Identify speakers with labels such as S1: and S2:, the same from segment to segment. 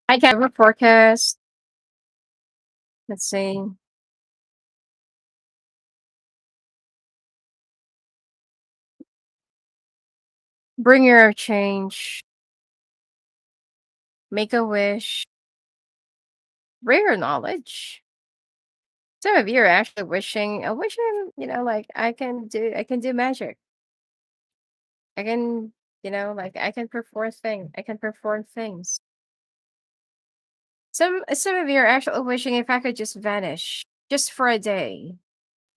S1: I can have a forecast. Let's see. Bringer of change. Make a wish. Rare knowledge. Some of you are actually wishing, like I can do magic. I can, like I can perform things. Some of you are actually wishing if I could just vanish just for a day.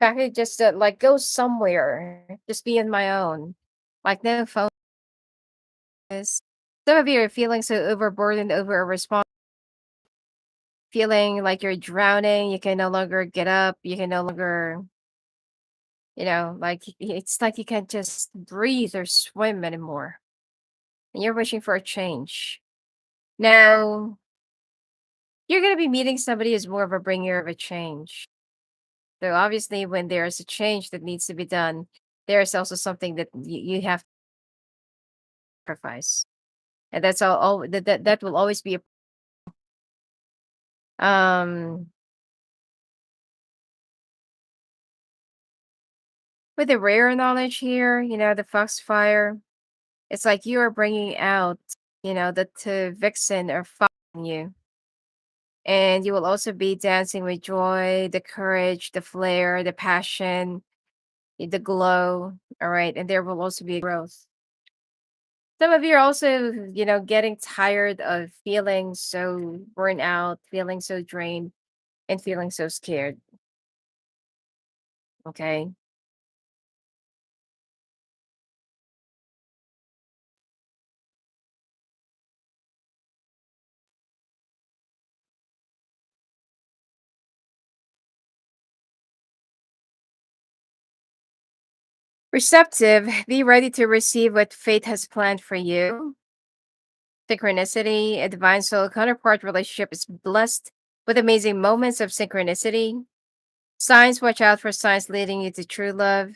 S1: If I could just like go somewhere, just be on my own, like no phone. Some of you are feeling so overburdened over a response, feeling like you're drowning. You can no longer get up. You can no longer, like it's like you can't just breathe or swim anymore. And you're wishing for a change. Now, you're going to be meeting somebody who's more of a bringer of a change. So obviously, when there's a change that needs to be done, there's also something that you have to sacrifice, and that's all that will always be um with the rare knowledge here. The foxfire. It's like you are bringing out, the vixen or following you, and you will also be dancing with joy, the courage, the flair, the passion, the glow. All right, and there will also be growth. Some of you are also, getting tired of feeling so burnt out, feeling so drained, and feeling so scared. Okay. Receptive, be ready to receive what fate has planned for you. Synchronicity, a divine soul counterpart relationship is blessed with amazing moments of synchronicity. Signs, watch out for signs leading you to true love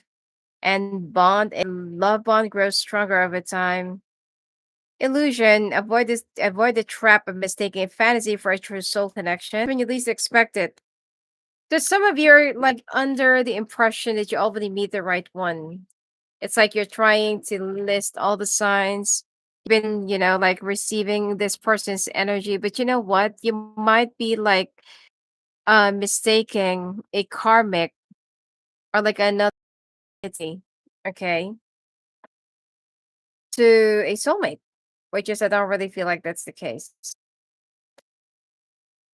S1: and bond. A love bond grows stronger over time. Illusion, avoid the trap of mistaking a fantasy for a true soul connection when you least expect it. So some of you are like under the impression that you already meet the right one. It's like you're trying to list all the signs. You've been, like receiving this person's energy, but you know what? You might be like mistaking a karmic or like another entity, okay, to a soulmate, which is I don't really feel like that's the case.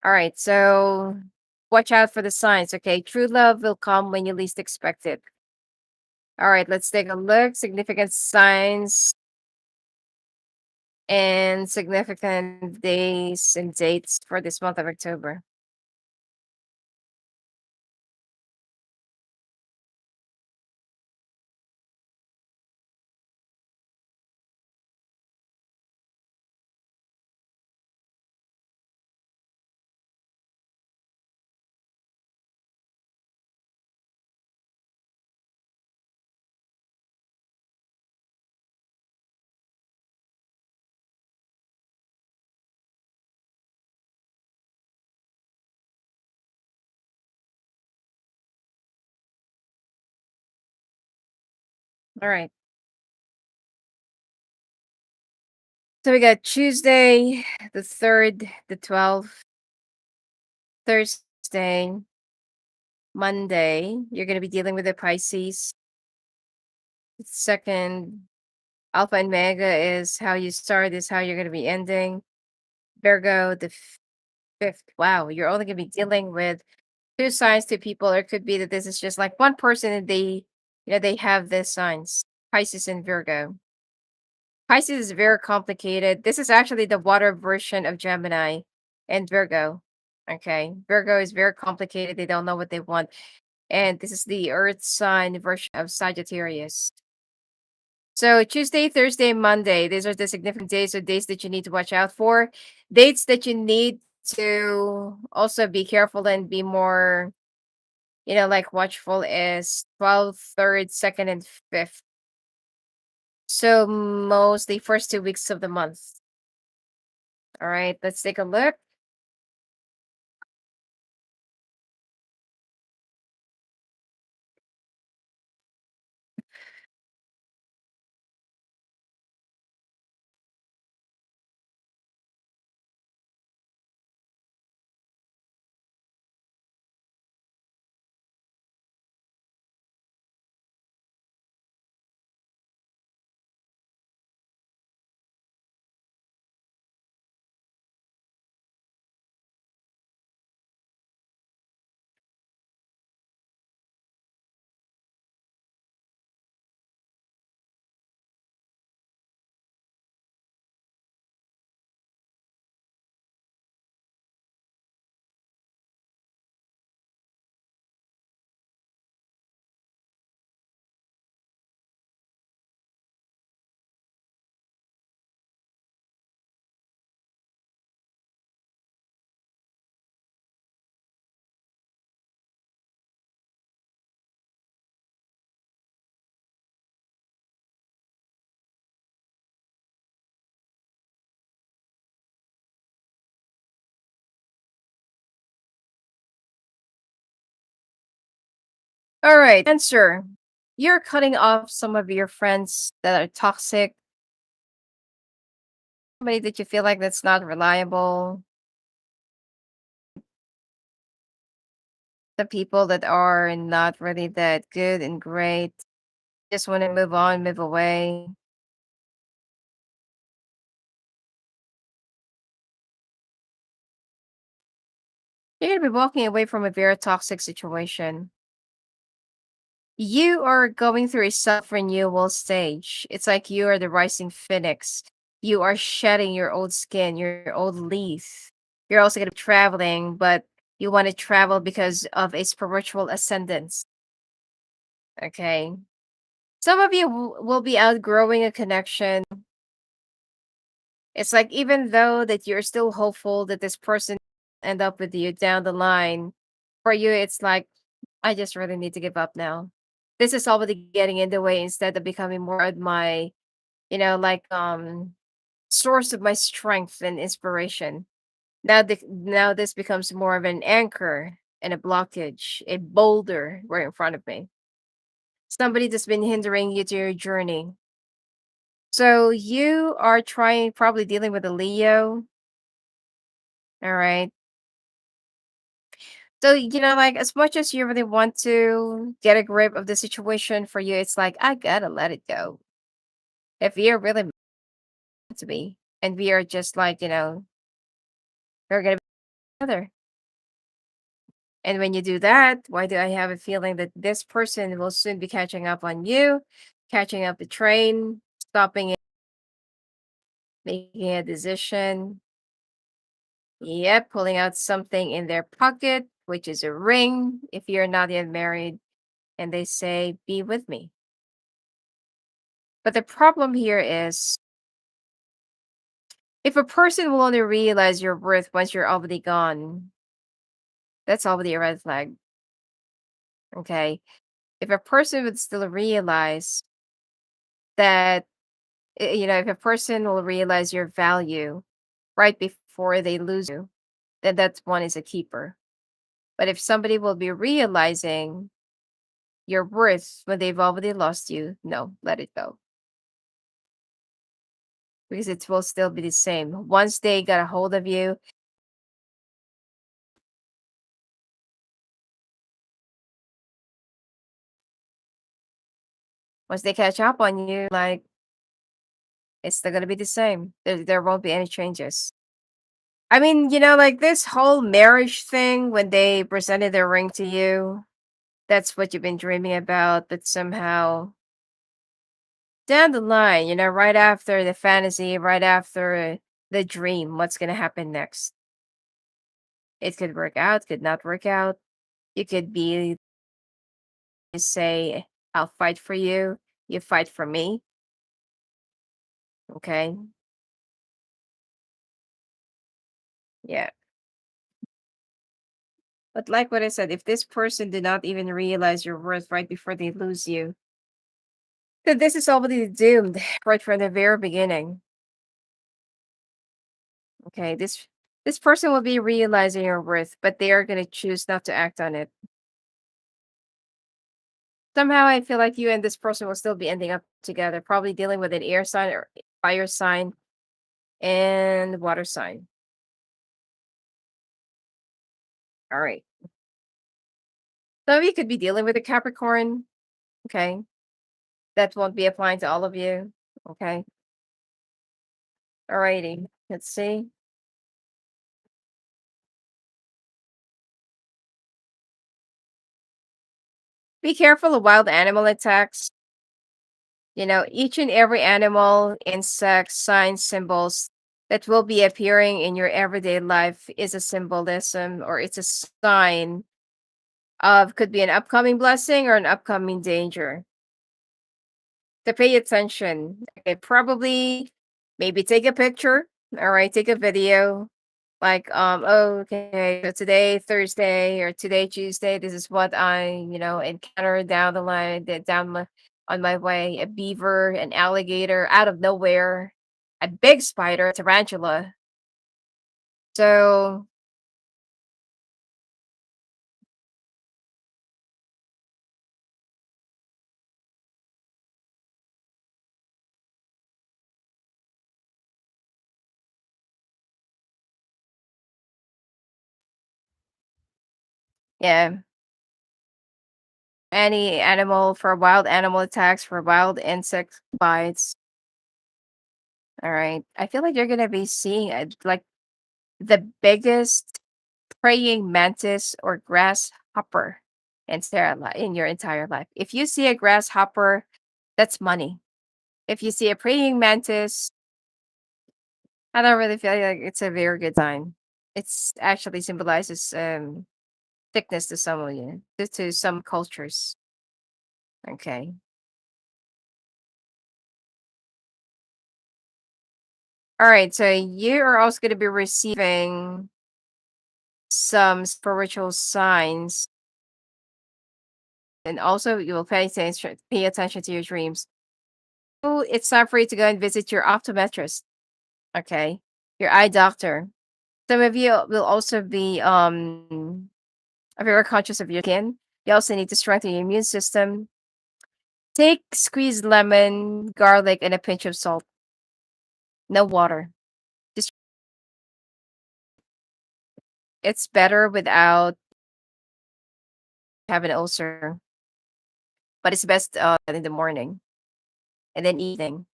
S1: All right, so watch out for the signs, okay? True love will come when you least expect it. All right, let's take a look. Significant signs and significant days and dates for this month of October. All right. So we got Tuesday, the 3rd, the 12th, Thursday, Monday. You're going to be dealing with the Pisces. Second, Alpha and Mega is how you start, is how you're going to be ending. Virgo, the fifth. Wow, you're only going to be dealing with two signs, two people. Or it could be that this is just like one person and they have the signs, Pisces and Virgo. Pisces is very complicated. This is actually the water version of Gemini and Virgo. Okay. Virgo is very complicated. They don't know what they want. And this is the earth sign version of Sagittarius. So Tuesday, Thursday, Monday, these are the significant days or days that you need to watch out for. Dates that you need to also be careful and be more, like watchful is 12th, 3rd, 2nd, and 5th. So mostly first 2 weeks of the month. All right, let's take a look. All right, answer. You're cutting off some of your friends that are toxic, somebody that you feel like that's not reliable, the people that are not really that good and great. Just want to move on, move away. You're going to be walking away from a very toxic situation. You are going through a self renewal stage. It's like you are the rising phoenix. You are shedding your old skin, your old leaf. You're also going to be traveling, but you want to travel because of a spiritual ascendance. Okay. Some of you will be outgrowing a connection. It's like even though that you're still hopeful that this person end up with you down the line, for you it's like I just really need to give up now. This is already getting in the way instead of becoming more of my, like source of my strength and inspiration. Now this becomes more of an anchor and a blockage, a boulder right in front of me. Somebody that's been hindering you to your journey. So you are trying, probably dealing with a Leo. All right. So, like as much as you really want to get a grip of the situation for you, it's like, I gotta let it go. If you're really meant to be, and we are just like, we're gonna be together. And when you do that, why do I have a feeling that this person will soon be catching up on you, catching up the train, stopping it, making a decision? Yep, pulling out something in their pocket, which is a ring if you're not yet married, and they say, be with me. But the problem here is if a person will only realize your worth once you're already gone, that's already a red flag. Okay. If a person would still realize that, if a person will realize your value right before they lose you, then that's one is a keeper. But if somebody will be realizing your worth when they've already lost you, no, let it go. Because it will still be the same. Once they got a hold of you, once they catch up on you, like it's still gonna be the same. There won't be any changes. I mean, like this whole marriage thing when they presented their ring to you, that's what you've been dreaming about, but somehow down the line, right after the fantasy, right after the dream, what's gonna happen next? It could work out, could not work out. You could be say, I'll fight for you, you fight for me. Okay. Yeah. But like what I said, if this person did not even realize your worth right before they lose you, then this is already doomed right from the very beginning. Okay, this person will be realizing your worth, but they are gonna choose not to act on it. Somehow I feel like you and this person will still be ending up together, probably dealing with an air sign or fire sign and water sign. All right. Some of you could be dealing with a Capricorn. Okay. That won't be applying to all of you. Okay. All righty. Let's see. Be careful of wild animal attacks. Each and every animal, insect, signs, symbols that will be appearing in your everyday life is a symbolism or it's a sign of could be an upcoming blessing or an upcoming danger. To pay attention. Okay, probably maybe take a picture. All right, take a video. Like, oh, okay, so today Thursday or today Tuesday, this is what I encountered down the line, on my way, a beaver, an alligator out of nowhere, a big spider, a tarantula. So yeah, any animal for wild animal attacks, for wild insect bites. All right. I feel like you're gonna be seeing like the biggest praying mantis or grasshopper in your entire life. If you see a grasshopper, that's money. If you see a praying mantis, I don't really feel like it's a very good sign. It's actually symbolizes thickness to some of you, to some cultures. Okay. All right. So you are also going to be receiving some spiritual signs, and also you will pay attention to your dreams. Oh, it's time for you to go and visit your optometrist. Okay. Your eye doctor. Some of you will also be very conscious of your skin. You also need to strengthen your immune system. Take squeezed lemon, garlic, and a pinch of salt. No water. Just it's better without having an ulcer, but it's best in the morning and then evening.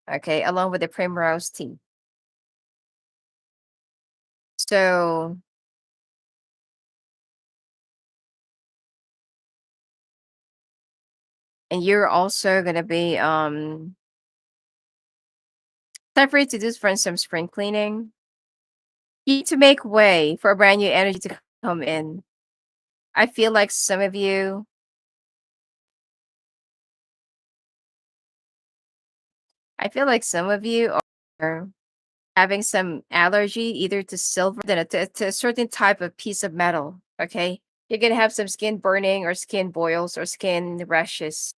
S1: Okay, along with the primrose tea. So, and you're also gonna be time for you to do for some spring cleaning. You need to make way for a brand new energy to come in. I feel like some of you, I feel like some of you are having some allergy either to silver than to a certain type of piece of metal. Okay, you're gonna have some skin burning or skin boils or skin rashes.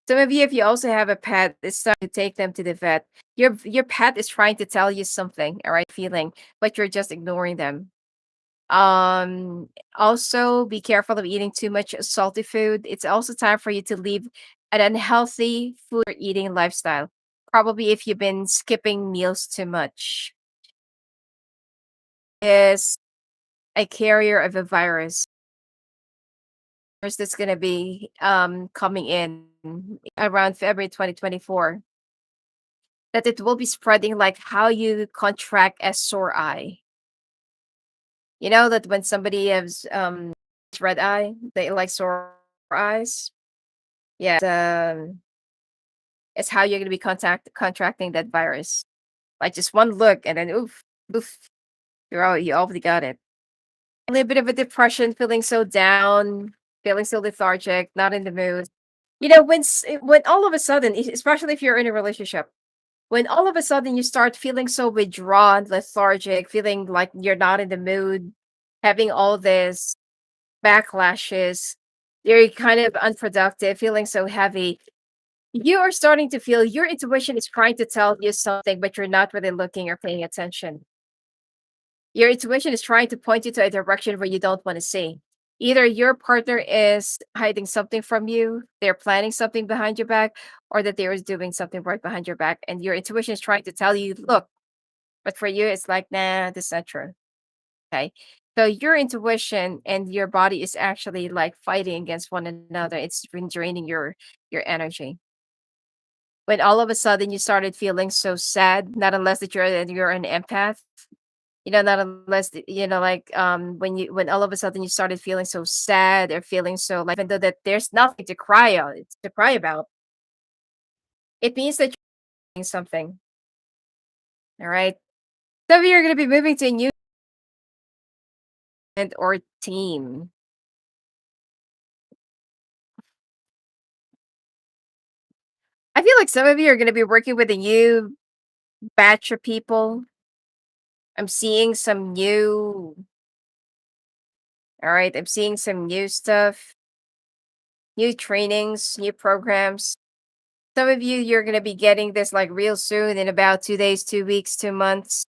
S1: Some of you, if you also have a pet, it's time to take them to the vet. Your pet is trying to tell you something, all right, feeling, but you're just ignoring them. Also be careful of eating too much salty food. It's also time for you to leave an unhealthy food or eating lifestyle. Probably if you've been skipping meals too much. Is a carrier of a virus that's going to be coming in around February 2024, that it will be spreading like how you contract a sore eye. You know that when somebody has red eye, they like sore eyes. Yeah, it's how you're gonna be contracting that virus. Like just one look, and then oof, oof, you already got it. A little bit of a depression, feeling so down, feeling so lethargic, not in the mood. When all of a sudden, especially if you're in a relationship, when all of a sudden you start feeling so withdrawn, lethargic, feeling like you're not in the mood, having all this backlashes, you're kind of unproductive, feeling so heavy. You are starting to feel your intuition is trying to tell you something, but you're not really looking or paying attention. Your intuition is trying to point you to a direction where you don't want to see. Either your partner is hiding something from you, they're planning something behind your back, or that they're doing something right behind your back. And your intuition is trying to tell you, look, but for you, it's like, nah, this is not true. Okay. So your intuition and your body is actually like fighting against one another. It's been draining your energy. When all of a sudden you started feeling so sad, not unless that you're an empath, not unless like when all of a sudden you started feeling so sad or feeling so like even though that there's nothing to cry on, it's to cry about, it means that you're doing something. All right. So you're gonna be moving to a new or team. I feel like some of you are gonna be working with a new batch of people. I'm seeing some new all right, I'm seeing some new stuff, new trainings, new programs. Some of you, you're gonna be getting this like real soon in about 2 days, 2 weeks, 2 months.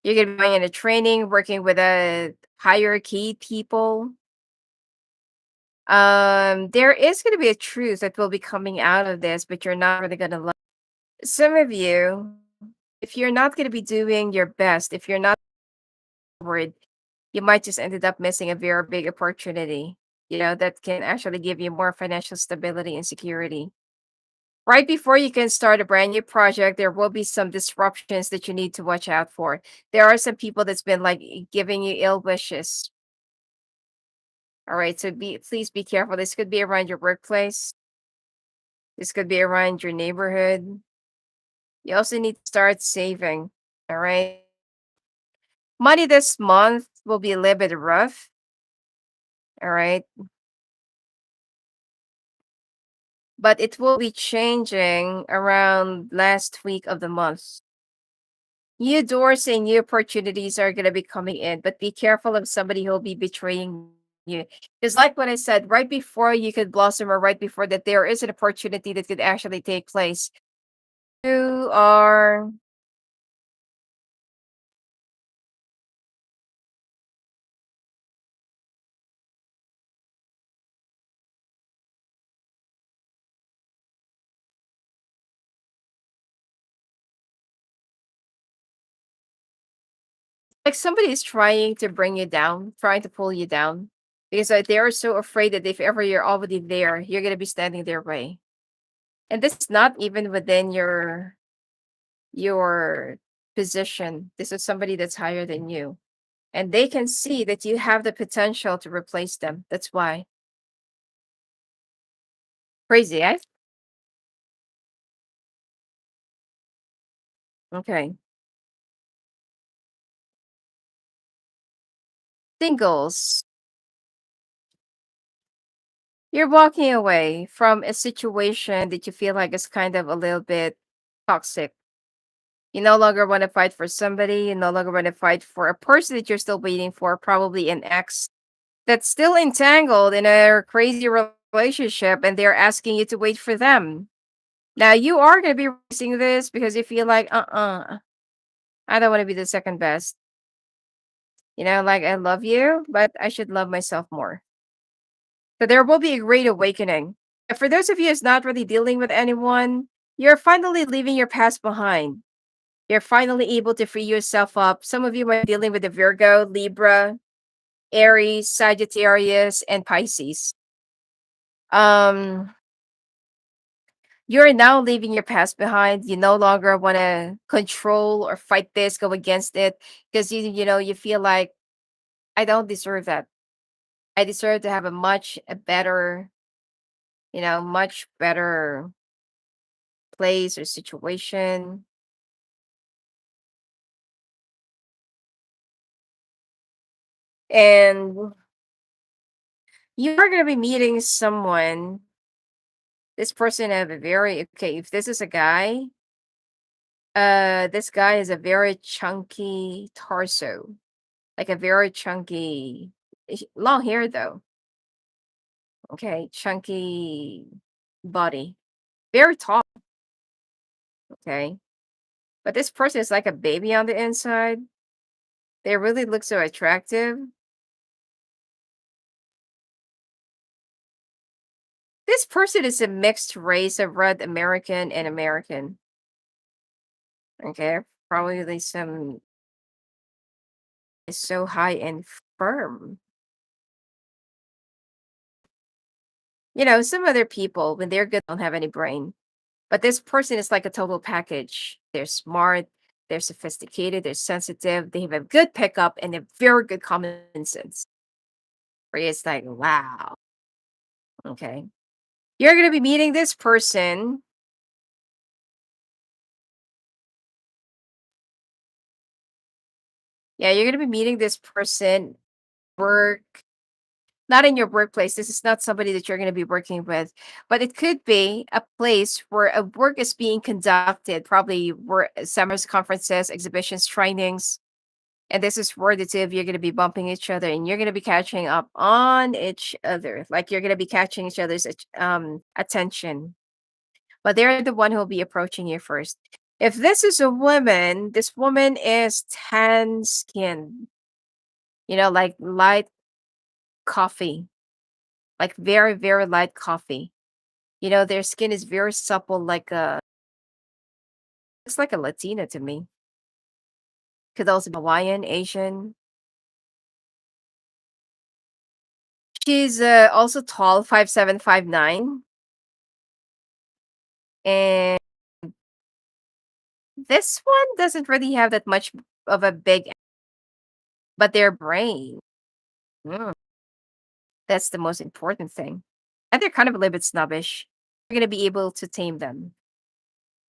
S1: You're gonna be going into training, working with a higher key people. There is gonna be a truth that will be coming out of this, but you're not really gonna love. Some of you, if you're not gonna be doing your best, if you're not forward, you might just ended up missing a very big opportunity, that can actually give you more financial stability and security. Right before you can start a brand new project, there will be some disruptions that you need to watch out for. There are some people that's been like giving you ill wishes. All right, so please be careful. This could be around your workplace. This could be around your neighborhood. You also need to start saving. All right. Money this month will be a little bit rough. All right. But it will be changing around last week of the month. New doors and new opportunities are going to be coming in, but be careful of somebody who'll be betraying you. Because, like what I said, right before you could blossom, or right before that, there is an opportunity that could actually take place. You are like somebody is trying to bring you down, trying to pull you down, because they are so afraid that if ever you're already there, you're going to be standing their way. And this is not even within your position. This is somebody that's higher than you. And they can see that you have the potential to replace them. That's why. Crazy, eh? Okay. Singles, you're walking away from a situation that you feel like is kind of a little bit toxic. You no longer want to fight for somebody. You no longer want to fight for a person that you're still waiting for, probably an ex that's still entangled in a crazy relationship, and they're asking you to wait for them. Now, you are going to be releasing this because you feel like, I don't want to be the second best. Like I love you, but I should love myself more. So there will be a great awakening. And for those of you who's not really dealing with anyone, you're finally leaving your past behind. You're finally able to free yourself up. Some of you are dealing with the Virgo, Libra, Aries, Sagittarius, and Pisces. Um, you're now leaving your past behind. You no longer want to control or fight this, go against it, because you feel like I don't deserve that. I deserve to have a better, much better place or situation. And you are going to be meeting someone. This person have a very okay. If this is a guy, this guy is a very chunky torso, like a very chunky, long hair though. Okay, chunky body. very tall, okay? But this person is like a baby on the inside. They really look so attractive. This person is a mixed race of red American and American. Okay, probably some is so high and firm. Some other people, when they're good, don't have any brain. But this person is like a total package. They're smart, they're sophisticated, they're sensitive, they have a good pickup, and a very good common sense. Where it's like, wow, okay. You're gonna be meeting this person. Yeah, you're gonna be meeting this person work, not in your workplace. This is not somebody that you're gonna be working with, but it could be a place where a work is being conducted, probably where summers, conferences, exhibitions, trainings. And this is where the two of you are gonna be bumping each other and you're gonna be catching up on each other. Like you're gonna be catching each other's attention. But they're the one who'll be approaching you first. If this is a woman, this woman is tan skinned, like light coffee, like very, very light coffee. Their skin is very supple, it's like a Latina to me. Could also be Hawaiian, Asian. She's also tall, 5'7", 5'9". And this one doesn't really have that much of a big, but their brain, mm, that's the most important thing. And they're kind of a little bit snobbish. You're gonna be able to tame them.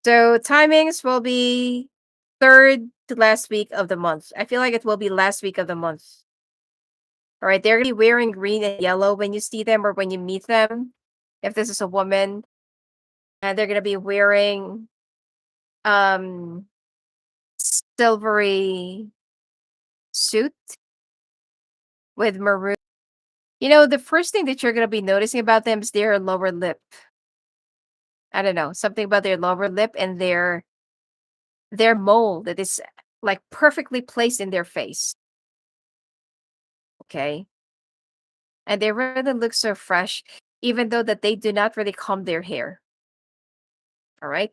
S1: So timings will be third to last week of the month. I feel like it will be last week of the month. All right, they're gonna be wearing green and yellow when you see them or when you meet them. If this is a woman, and they're gonna be wearing um silvery suit with maroon. The first thing that you're gonna be noticing about them is their lower lip. I don't know, something about their lower lip and their mole that is like perfectly placed in their face. Okay. And they really look so fresh, even though that they do not really comb their hair. All right.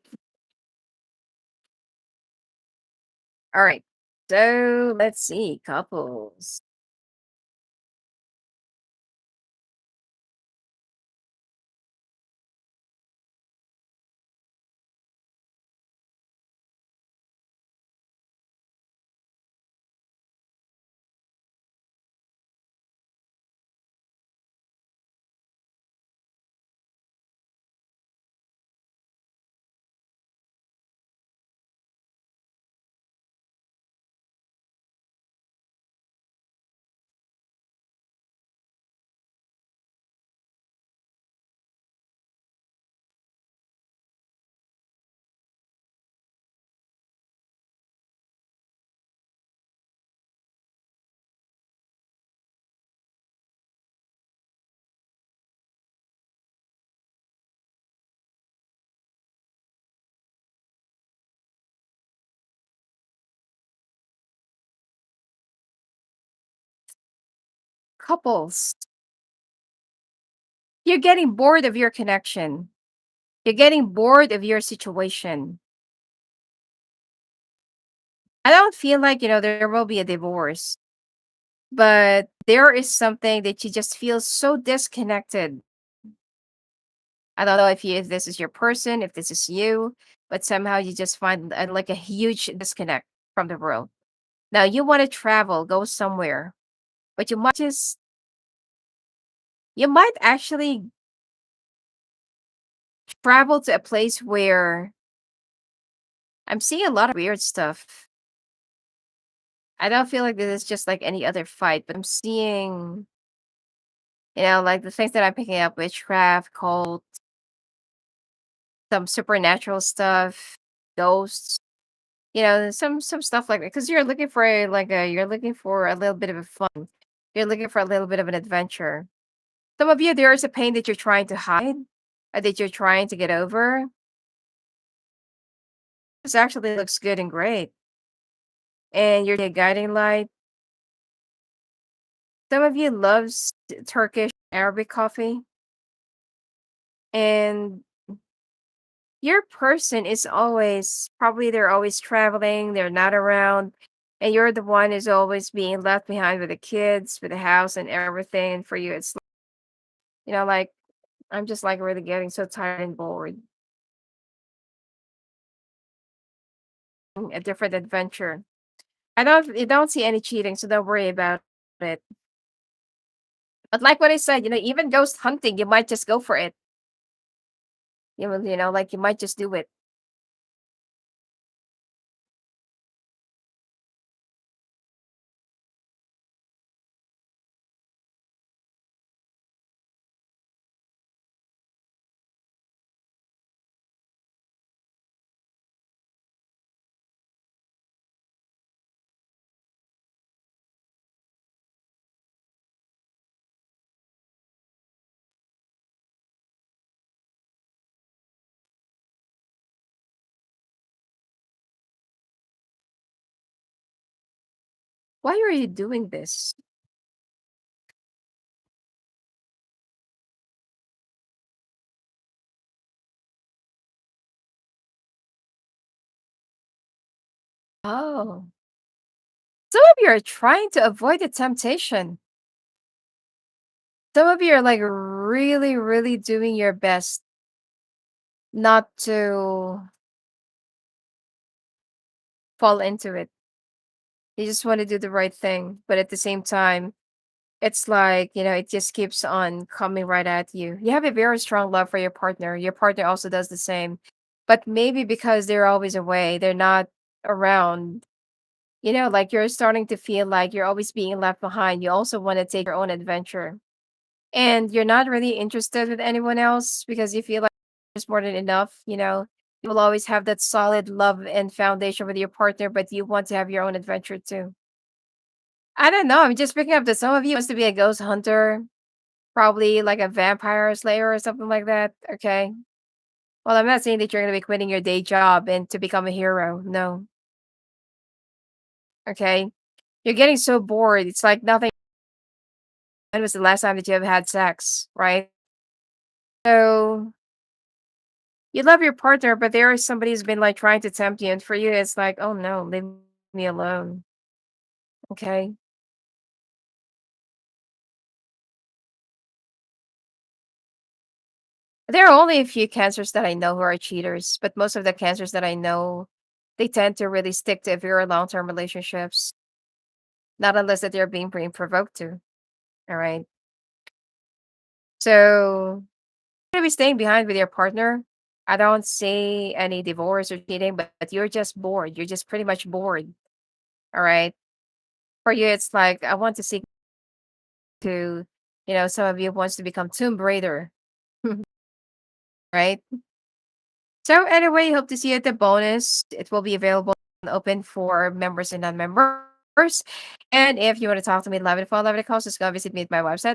S1: All right. So let's see, couples. Couples. You're getting bored of your connection. You're getting bored of your situation. I don't feel like, there will be a divorce, but there is something that you just feel so disconnected. I don't know if this is your person, if this is you, but somehow you just find like a huge disconnect from the world. Now you want to travel, go somewhere, but you might actually travel to a place where I'm seeing a lot of weird stuff. I don't feel like this is just like any other fight, but I'm seeing, like the things that I'm picking up: witchcraft, cult, some supernatural stuff, ghosts. Some stuff like that. Because you're looking for a little bit of a fun. You're looking for a little bit of an adventure. Some of you, there is a pain that you're trying to hide, or that you're trying to get over. this actually looks good and great. And you're a guiding light. Some of you loves Turkish Arabic coffee, and your person is always probably they're always traveling, they're not around, and you're the one who's always being left behind with the kids, with the house and everything. And for you, it's like I'm just like really getting so tired and bored. A different adventure. I don't see any cheating, so don't worry about it. But like what I said, even ghost hunting, you might just go for it. Like you might just do it. Why are you doing this? Oh, some of you are trying to avoid the temptation. Some of you are like really, really doing your best not to fall into it. You just want to do the right thing, but at the same time, it's like, it just keeps on coming right at you. You have a very strong love for your partner. Your partner also does the same. But maybe because they're always away, they're not around, like you're starting to feel like you're always being left behind. You also want to take your own adventure. And you're not really interested with anyone else because you feel like it's more than enough. You will always have that solid love and foundation with your partner, but you want to have your own adventure too. I don't know. I'm just picking up that some of you wants to be a ghost hunter, probably like a vampire slayer or something like that. Okay. Well, I'm not saying that you're going to be quitting your day job and to become a hero. No. Okay. You're getting so bored. It's like nothing. When was the last time that you have had sex? Right. So you love your partner, but there is somebody who's been like trying to tempt you. And for you, it's like, oh no, leave me alone. Okay. There are only a few cancers that I know who are cheaters, but most of the cancers that I know, they tend to really stick to very long-term relationships, not unless that they're being provoked to. All right. So you're gonna be staying behind with your partner. I don't see any divorce or cheating, but you're just bored. You're just pretty much bored. All right. For you, it's like I want to seek to, some of you wants to become Tomb Raider, right? So anyway, hope to see you at the bonus. It will be available and open for members and non-members. And if you want to talk to me live and follow live calls, just go visit me at my website.